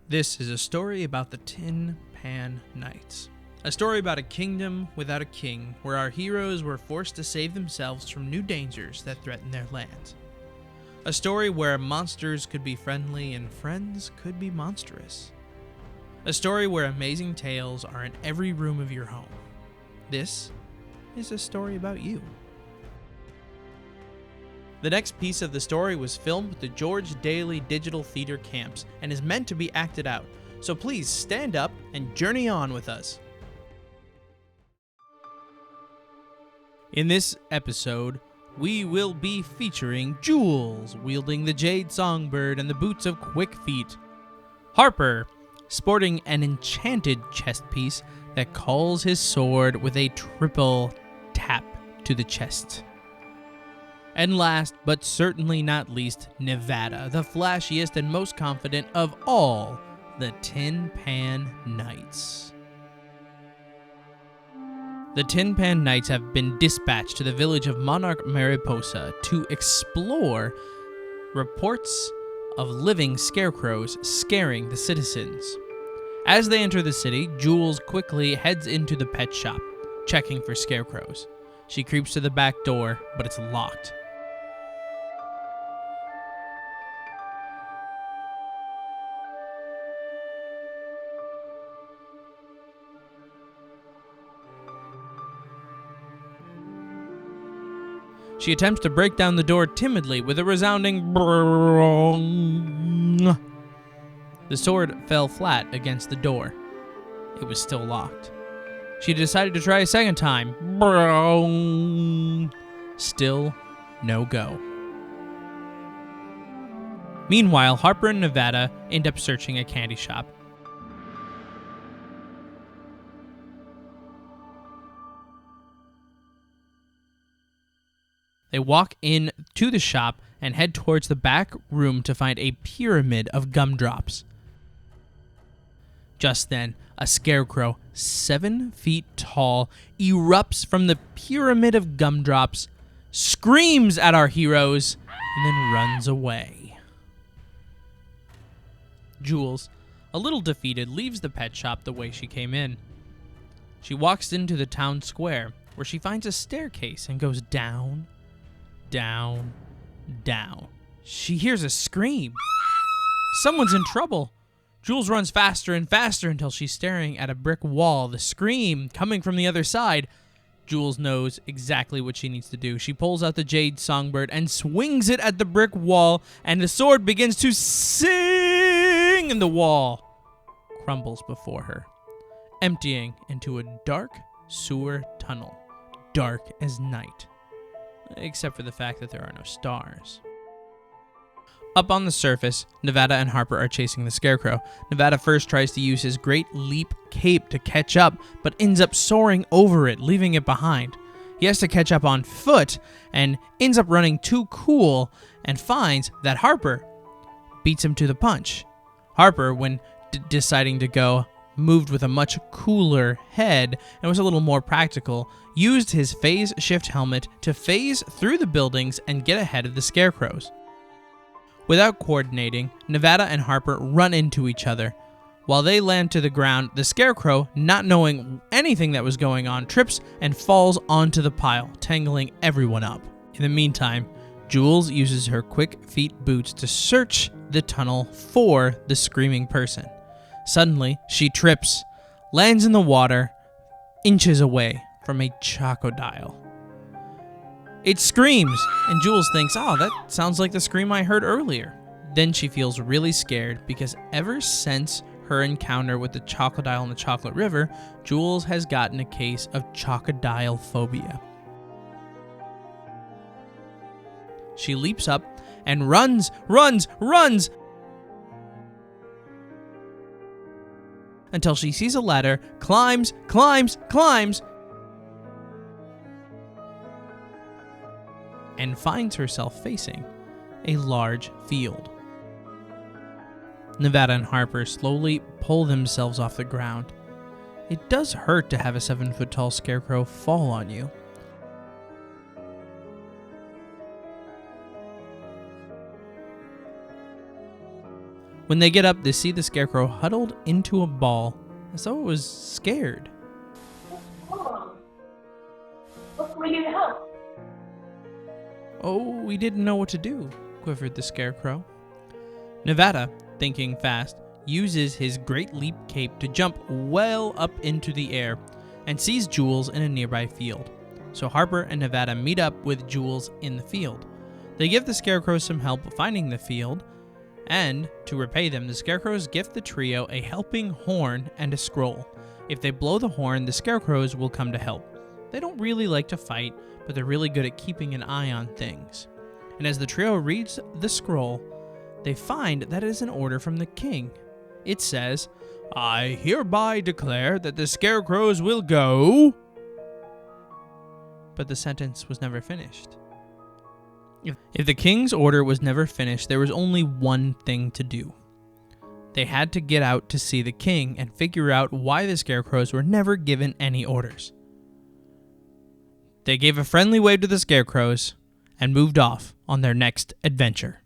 This is a story about the Tin Pan Knights. A story about a kingdom without a king, where our heroes were forced to save themselves from new dangers that threaten their lands. A story where monsters could be friendly and friends could be monstrous. A story where amazing tales are in every room of your home. This is a story about you. The next piece of the story was filmed with the George Daly Digital Theater Camps and is meant to be acted out, so please stand up and journey on with us. In this episode, we will be featuring Jules wielding the Jade Songbird and the boots of Quick Feet, Harper sporting an enchanted chest piece that calls his sword with a triple tap to the chest. And last, but certainly not least, Nevada, the flashiest and most confident of all the Tin Pan Knights. The Tin Pan Knights have been dispatched to the village of Monarch Mariposa to explore reports of living scarecrows scaring the citizens. As they enter the city, Jules quickly heads into the pet shop, checking for scarecrows. She creeps to the back door, but it's locked. She attempts to break down the door timidly with a resounding brrrong. The sword fell flat against the door. It was still locked. She decided to try a second time. Brrrong. Still no go. Meanwhile, Harper and Nevada end up searching a candy shop. They walk in to the shop and head towards the back room to find a pyramid of gumdrops. Just then, a scarecrow, 7 feet tall, erupts from the pyramid of gumdrops, screams at our heroes, and then runs away. Jules, a little defeated, leaves the pet shop the way she came in. She walks into the town square, where she finds a staircase and goes down, down, down. She hears a scream. Someone's in trouble. Jules runs faster and faster until she's staring at a brick wall, the scream coming from the other side. Jules knows exactly what she needs to do. She pulls out the Jade Songbird and swings it at the brick wall, and the sword begins to sing, and the wall crumbles before her, emptying into a dark sewer tunnel, dark as night. Except for the fact that there are no stars. Up on the surface, Nevada and Harper are chasing the scarecrow. Nevada first tries to use his great leap cape to catch up, but ends up soaring over it, leaving it behind. He has to catch up on foot, and ends up running too cool, and finds that Harper beats him to the punch. Harper, when deciding to go, moved with a much cooler head and was a little more practical, used his phase shift helmet to phase through the buildings and get ahead of the scarecrows. Without coordinating, Nevada and Harper run into each other. While they land to the ground, the scarecrow, not knowing anything that was going on, trips and falls onto the pile, tangling everyone up. In the meantime, Jules uses her Quick Feet boots to search the tunnel for the screaming person. Suddenly, she trips, lands in the water, inches away from a crocodile. It screams, and Jules thinks, oh, that sounds like the scream I heard earlier. Then she feels really scared because ever since her encounter with the crocodile in the Chocolate River, Jules has gotten a case of crocodile phobia. She leaps up and runs until she sees a ladder, climbs, and finds herself facing a large field. Nevada and Harper slowly pull themselves off the ground. It does hurt to have a 7-foot-tall scarecrow fall on you. When they get up, they see the Scarecrow huddled into a ball, as though it was scared. What's wrong? What can we do to help? Oh, we didn't know what to do, quivered the Scarecrow. Nevada, thinking fast, uses his Great Leap cape to jump well up into the air and sees Jules in a nearby field. So Harper and Nevada meet up with Jules in the field. They give the Scarecrow some help finding the field, and to repay them, the Scarecrows gift the trio a helping horn and a scroll. If they blow the horn, the Scarecrows will come to help. They don't really like to fight, but they're really good at keeping an eye on things. And as the trio reads the scroll, they find that it is an order from the king. It says, "I hereby declare that the Scarecrows will go..." But the sentence was never finished. If the king's order was never finished, there was only one thing to do. They had to get out to see the king and figure out why the Scarecrows were never given any orders. They gave a friendly wave to the Scarecrows and moved off on their next adventure.